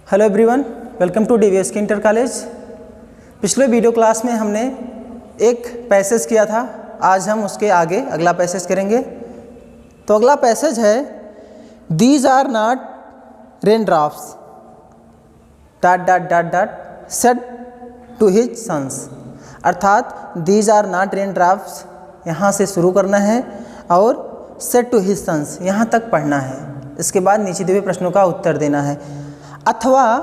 Hello everyone, welcome to DVSK inter college. पिछले video class में हमने एक पैसेज किया था, आज हम उसके आगे अगला पैसेज करेंगे। तो अगला पैसेज है these are not rain drops dot dot dot dot said to his sons. अर्थात these are not rain drops यहाँ से शुरू करना है और सेड टू हिज सन्स यहाँ तक पढ़ना है। इसके बाद नीचे दिए हुए प्रश्नों का उत्तर देना है। अथवा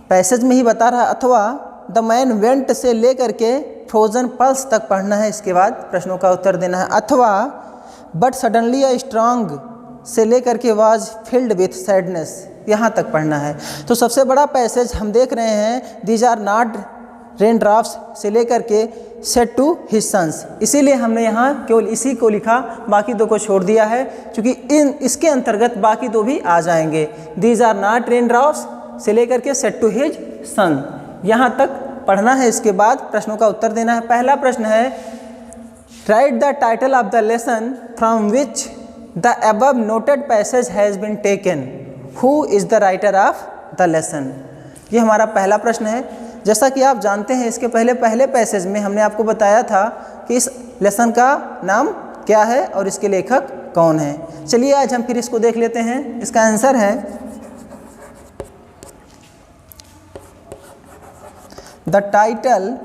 पैसेज में ही बता रहा है, अथवा द मैन वेंट से लेकर के फ्रोजन पल्स तक पढ़ना है। इसके बाद प्रश्नों का उत्तर देना है। अथवा बट सडनली अ स्ट्रांग से लेकर के वाज फिल्ड विथ सैडनेस यहाँ तक पढ़ना है। तो सबसे बड़ा पैसेज हम देख रहे हैं these are not rain drops से लेकर के सेड टू हिज सन्स। इसीलिए हमने यहाँ केवल इसी को लिखा, बाकी दो को छोड़ दिया है, क्योंकि इसके अंतर्गत बाकी दो भी आ जाएंगे। These are not rain drops से लेकर के सेड टू हिज सन यहाँ तक पढ़ना है। इसके बाद प्रश्नों का उत्तर देना है। पहला प्रश्न है write the title of the lesson from which the above noted passage has been taken. Who is the writer of the lesson. ये हमारा पहला प्रश्न है। जैसा कि आप जानते हैं, इसके पहले पैसेज में हमने आपको बताया था कि इस लेसन का नाम क्या है और इसके लेखक कौन है। चलिए आज हम फिर इसको देख लेते हैं। इसका आंसर है the title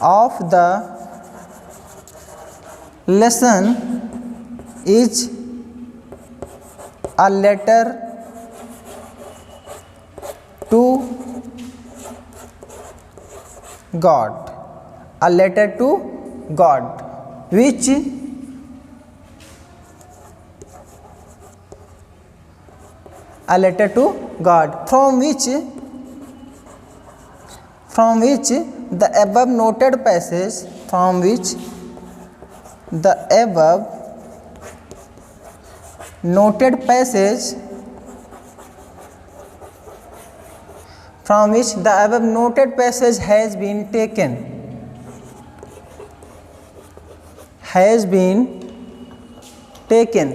of the lesson is a letter to God, a letter to God, which a letter to God from which the above noted passage from which the above noted passage from which the above noted passage has been taken, has been taken।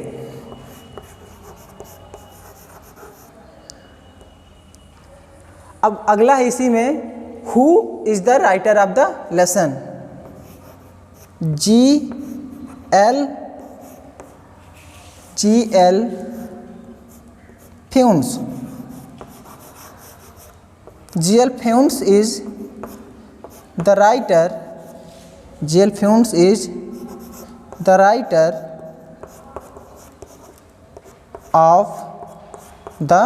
अब अगला है इसी में who is the writer of the lesson। G.L. Funes। G.L. Funes is the writer. G.L. Funes is the writer of the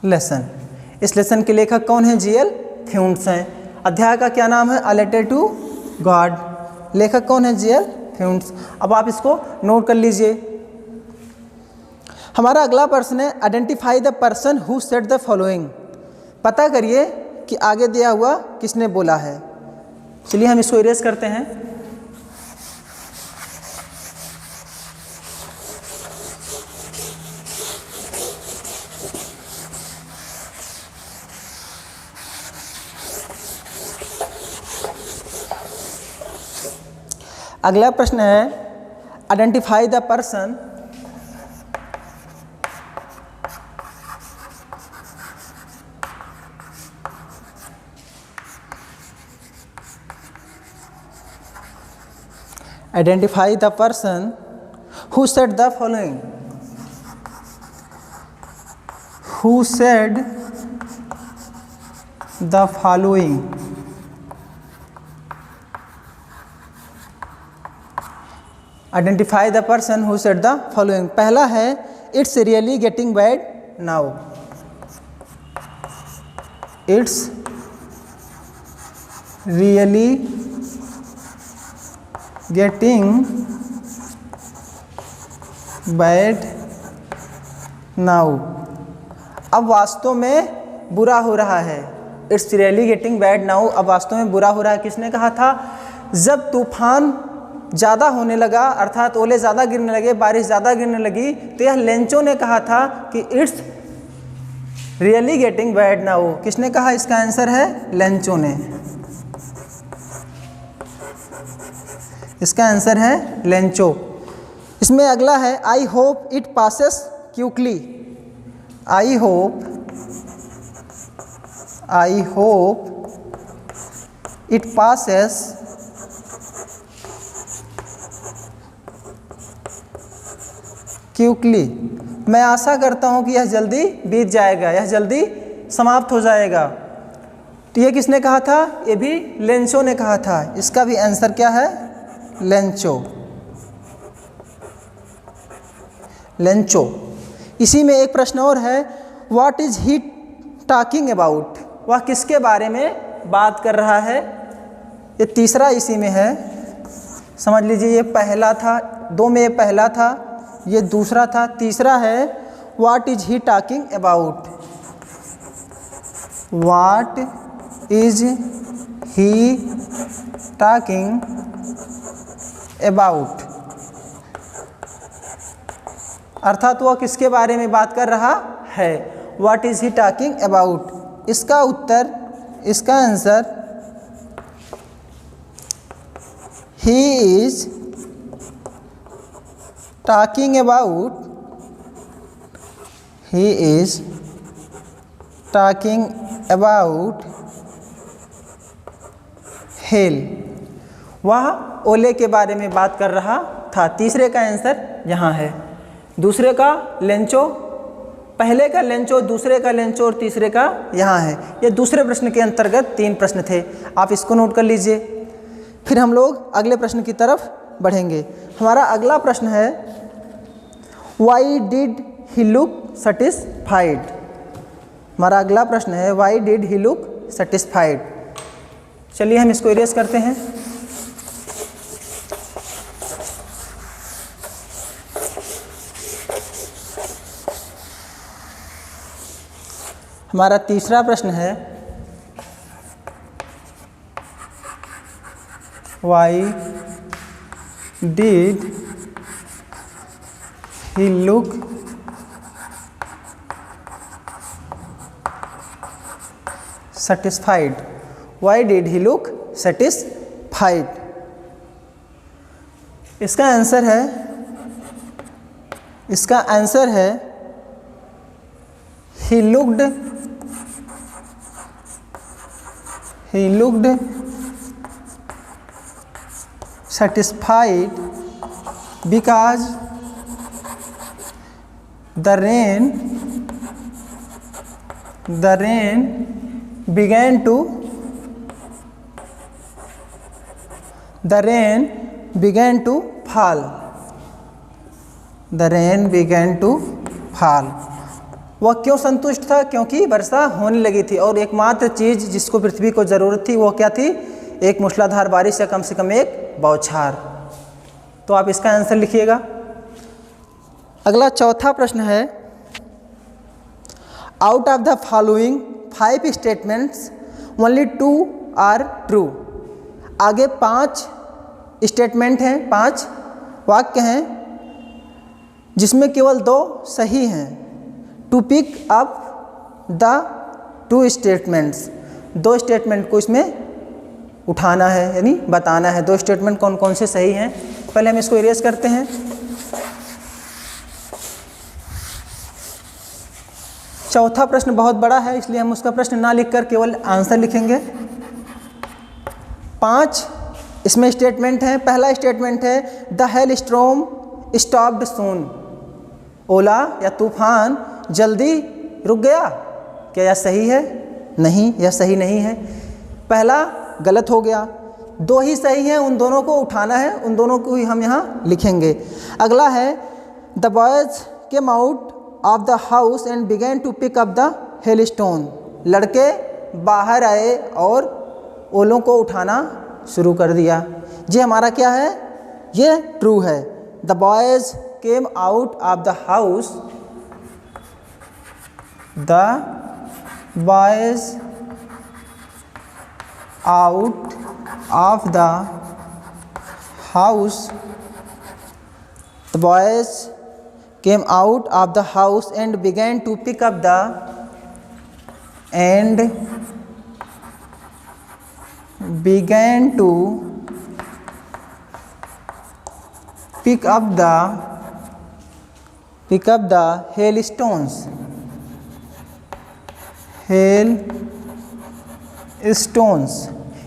lesson। इस lesson के लेखक कौन है? G.L. Funes हैं। अध्याय का क्या नाम है? A letter to God। लेखक कौन है? G.L. Funes। अब आप इसको नोट कर लीजिए। हमारा अगला प्रश्न है identify the person who said the following. पता करिए कि आगे दिया हुआ किसने बोला है। चलिए हम इसको इरेज करते हैं। अगला प्रश्न है identify the person Identify the person who said the following. Who said the following? Identify the person who said the following. पहला है It's really getting bad now. It's really getting bad now। अब वास्तव में बुरा हो रहा है। It's really getting bad now. अब वास्तव में बुरा हो रहा है। किसने कहा था? जब तूफान ज़्यादा होने लगा, अर्थात ओले ज़्यादा गिरने लगे, बारिश ज़्यादा गिरने लगी, तो यह लेंचो ने कहा था कि it's really getting bad now. किसने कहा? इसका आंसर है लेंचो ने। इसका आंसर है लेंचो। इसमें अगला है I hope it passes quickly. I hope it passes quickly. मैं आशा करता हूँ कि यह जल्दी बीत जाएगा, यह जल्दी समाप्त हो जाएगा। तो ये किसने कहा था? ये भी लेंचो ने कहा था। इसका भी आंसर क्या है? लेंचो। लेंचो। इसी में एक प्रश्न और है, what is he talking about? वह किसके बारे में बात कर रहा है? ये तीसरा इसी में है। समझ लीजिए ये पहला था, दो में ये पहला था, ये दूसरा था, तीसरा है what is he talking about? What is he talking about? अर्थात वह किसके बारे में बात कर रहा है? What is he talking about? इसका उत्तर, इसका answer he is talking about, he is talking about hello. वह ओले के बारे में बात कर रहा था। तीसरे का आंसर यहाँ है। दूसरे का लेंचो, पहले का लेंचो, दूसरे का लेंचो और तीसरे का यहाँ है। ये दूसरे प्रश्न के अंतर्गत 3 प्रश्न थे, आप इसको नोट कर लीजिए। फिर हम लोग अगले प्रश्न की तरफ बढ़ेंगे। हमारा अगला प्रश्न है why did he look satisfied? हमारा अगला प्रश्न है why did he look satisfied. चलिए हम इसको इरेज करते हैं। हमारा तीसरा प्रश्न है why did he look satisfied? Why did he look satisfied? इसका आंसर है, इसका आंसर है he looked satisfied because the rain began to fall. The rain began to fall. वह क्यों संतुष्ट था? क्योंकि वर्षा होने लगी थी और एकमात्र चीज़ जिसको पृथ्वी को ज़रूरत थी वो क्या थी? एक मूसलाधार बारिश या कम से कम एक बौछार। तो आप इसका आंसर लिखिएगा। अगला चौथा प्रश्न है out of the following 5 statements only 2 are true. आगे 5 स्टेटमेंट हैं, 5 वाक्य हैं जिसमें केवल 2 सही हैं। To pick up the 2 statements, 2 statement को इसमें उठाना है, यानी बताना है 2 स्टेटमेंट कौन कौन से सही हैं। पहले हम इसको इरेज करते हैं। चौथा प्रश्न बहुत बड़ा है इसलिए हम उसका प्रश्न ना लिखकर केवल आंसर लिखेंगे। 5 इसमें स्टेटमेंट हैं। पहला स्टेटमेंट है द हेल स्टॉर्म स्टॉप्ड सून। ओला या तूफान जल्दी रुक गया। क्या यह सही है? नहीं, यह सही नहीं है। पहला गलत हो गया। 2 ही सही हैं, उन दोनों को उठाना है, उन दोनों को ही हम यहाँ लिखेंगे। अगला है the boys came out of the house and began to pick up the hailstone. लड़के बाहर आए और ओलों को उठाना शुरू कर दिया। ये हमारा क्या है? ये ट्रू है। The boys came out of the house, the boys out of the house, the boys came out of the house and began to pick up the pick up the hailstones,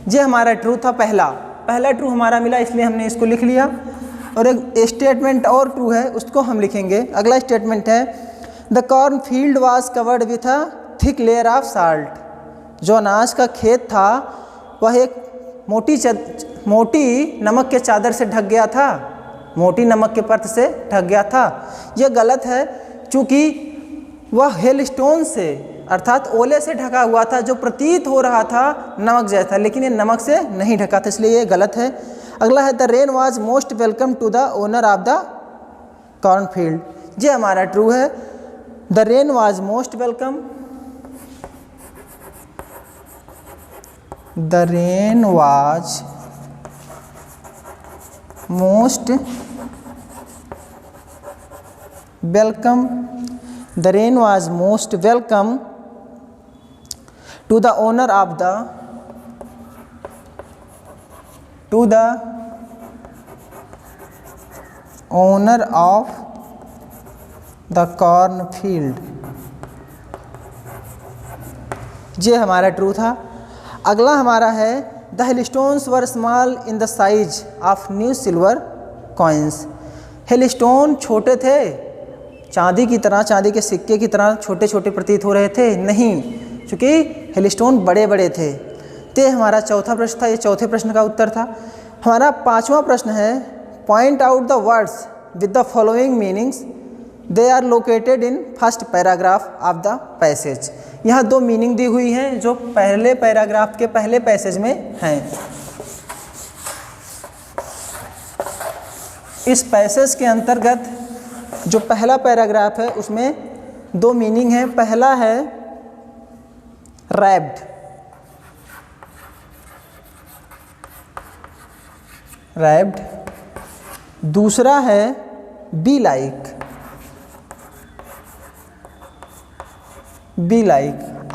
ये हमारा true था। पहला true हमारा मिला, इसलिए हमने इसको लिख लिया। और एक स्टेटमेंट और ट्रू है, उसको हम लिखेंगे। अगला स्टेटमेंट है the corn field was covered with a thick layer of salt. जो अनाज का खेत था वह एक मोटी नमक के चादर से ढक गया था, मोटी नमक के परत से ढक गया था। यह गलत है, चूँकि वह हेलस्टोन से अर्थात ओले से ढका हुआ था, जो प्रतीत हो रहा था नमक जैसा, लेकिन ये नमक से नहीं ढका था, इसलिए ये गलत है। अगला है the rain was most welcome to the owner of the cornfield. ये हमारा ट्रू है। The rain was most welcome, the rain was most welcome, the rain was most welcome to the owner of the cornfield। ये हमारा true था। अगला हमारा है the hailstones were small in the size of new silver coins. Hailstone छोटे थे, चांदी की तरह, चांदी के सिक्के की तरह छोटे छोटे प्रतीत हो रहे थे, नहीं, क्योंकि हेलस्टोन बड़े बड़े थे। तो हमारा चौथा प्रश्न था, ये चौथे प्रश्न का उत्तर था। हमारा पांचवा प्रश्न है point out the words with the following meanings, they are located in first paragraph of the passage. यहाँ दो मीनिंग दी हुई हैं जो पहले पैराग्राफ के पहले पैसेज में हैं। इस पैसेज के अंतर्गत जो पहला पैराग्राफ है उसमें दो मीनिंग है। पहला है रैप्ड, दूसरा है बी लाइक।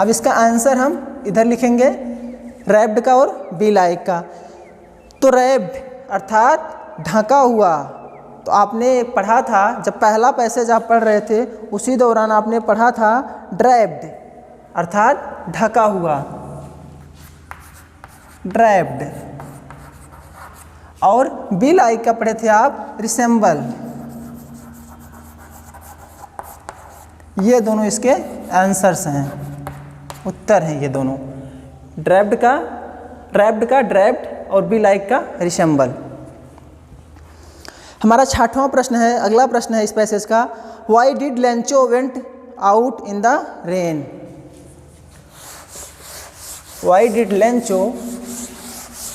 अब इसका आंसर हम इधर लिखेंगे, रैप्ड का और बी लाइक का। तो रैप्ड अर्थात ढका हुआ, तो आपने पढ़ा था जब पहला पैसेज आप पढ़ रहे थे उसी दौरान आपने पढ़ा था ड्रैप्ड अर्थात ढका हुआ, ड्रैप्ड। और बी लाइक का पढ़े थे आप रिसेंबल। ये दोनों इसके आंसर्स हैं, उत्तर हैं ये दोनों, रैप्ड का ड्रैप्ड और बी लाइक का रिसेंबल। हमारा छठवां प्रश्न है, अगला प्रश्न है इस पैसेज का, why did Lencho went out in the rain. Why did Lencho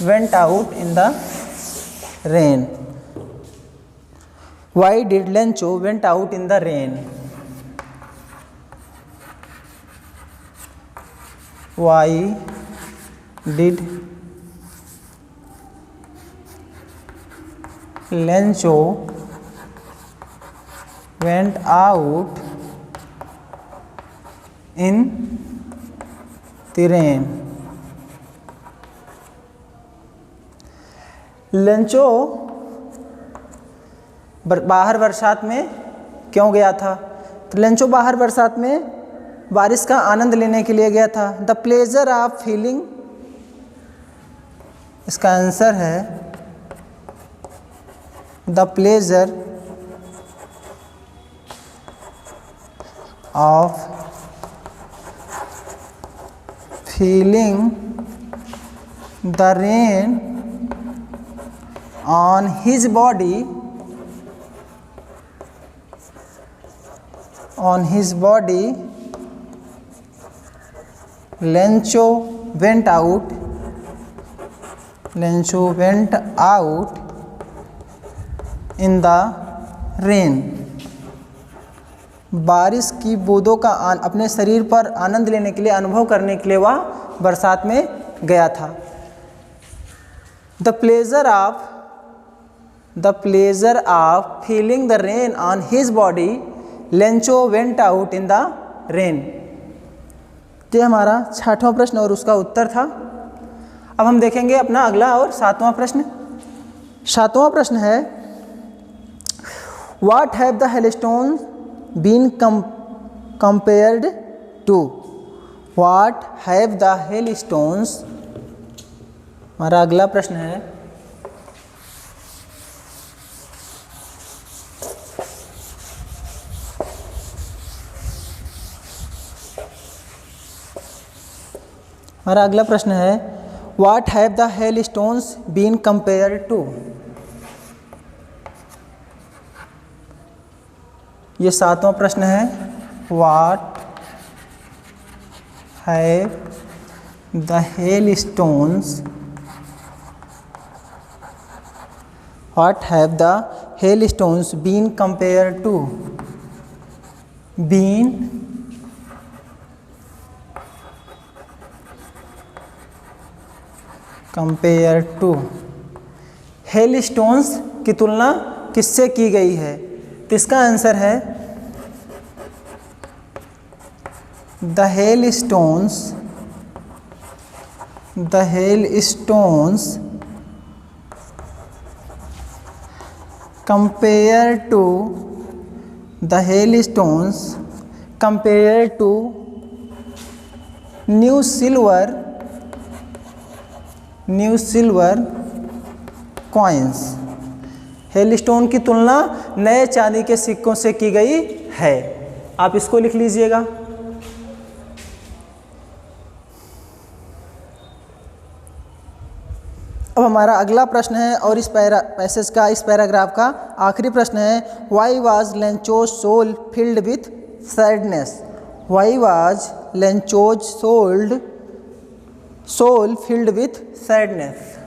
went out in the rain? Why did Lencho went out in the rain? Why did Lencho went out in the rain? Lencho बाहर बरसात में क्यों गया था? तो Lencho बाहर बरसात में बारिश का आनंद लेने के लिए गया था। द प्लेजर ऑफ फीलिंग, इसका आंसर है the pleasure of feeling the rain on his body, Lencho went out in the rain। बारिश की बूंदों का अपने शरीर पर आनंद लेने के लिए, अनुभव करने के लिए वह बरसात में गया था। The pleasure of feeling the rain on his body, Lencho went out in the rain। ये हमारा छठवां प्रश्न और उसका उत्तर था। अब हम देखेंगे अपना अगला और सातवां प्रश्न। सातवां प्रश्न है what have the hailstone been compared to, what have the hailstones, हमारा अगला प्रश्न है। हमारा अगला प्रश्न है what have the hailstones been compared to. ये 7वां प्रश्न है। What have the hailstones, what have the hailstones been compared to, been compare to, hailstones की तुलना किससे की गई है? तो इसका आंसर है the hailstones compare to, the hailstones compare to new silver coins, hailstone की तुलना नए चांदी के सिक्कों से की गई है। आप इसको लिख लीजिएगा। अब हमारा अगला प्रश्न है और इस पैसेज का, इस पैराग्राफ का आखिरी प्रश्न है why was Lencho's soul filled with sadness, why was Lencho's soul filled with sadness.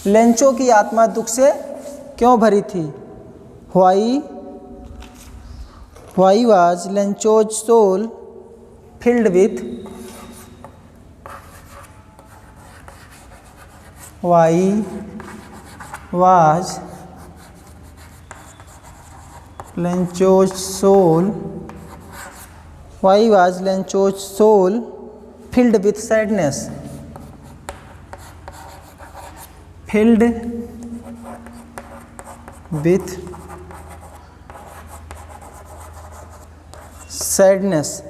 Lencho की आत्मा दुख से क्यों भरी थी? Why was Lencho's soul filled with, why was Lencho's soul, why was Lencho's soul filled with sadness, filled with sadness.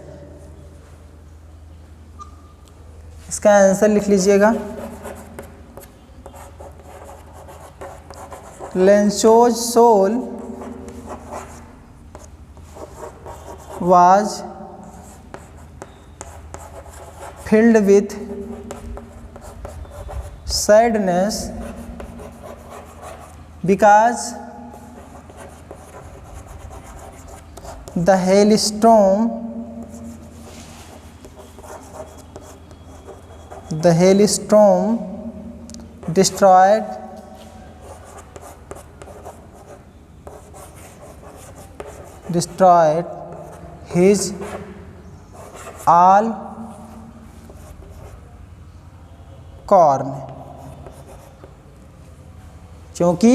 इसका answer लिख लीजिएगा। Lencho's soul was filled with sadness because the hailstorm destroyed his all corn, क्योंकि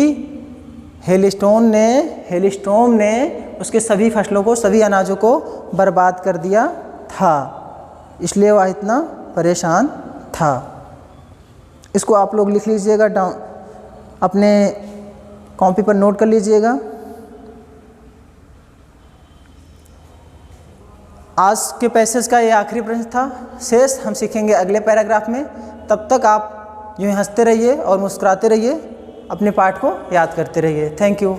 हेलस्टोर्म ने उसके सभी फसलों को, सभी अनाजों को बर्बाद कर दिया था, इसलिए वह इतना परेशान था। इसको आप लोग लिख लीजिएगा, अपने कॉपी पर नोट कर लीजिएगा। आज के पैसेज का ये आखिरी प्रश्न था। शेष हम सीखेंगे अगले पैराग्राफ में। तब तक आप यूँ हंसते रहिए और मुस्कुराते रहिए, अपने पाठ को याद करते रहिए। Thank you.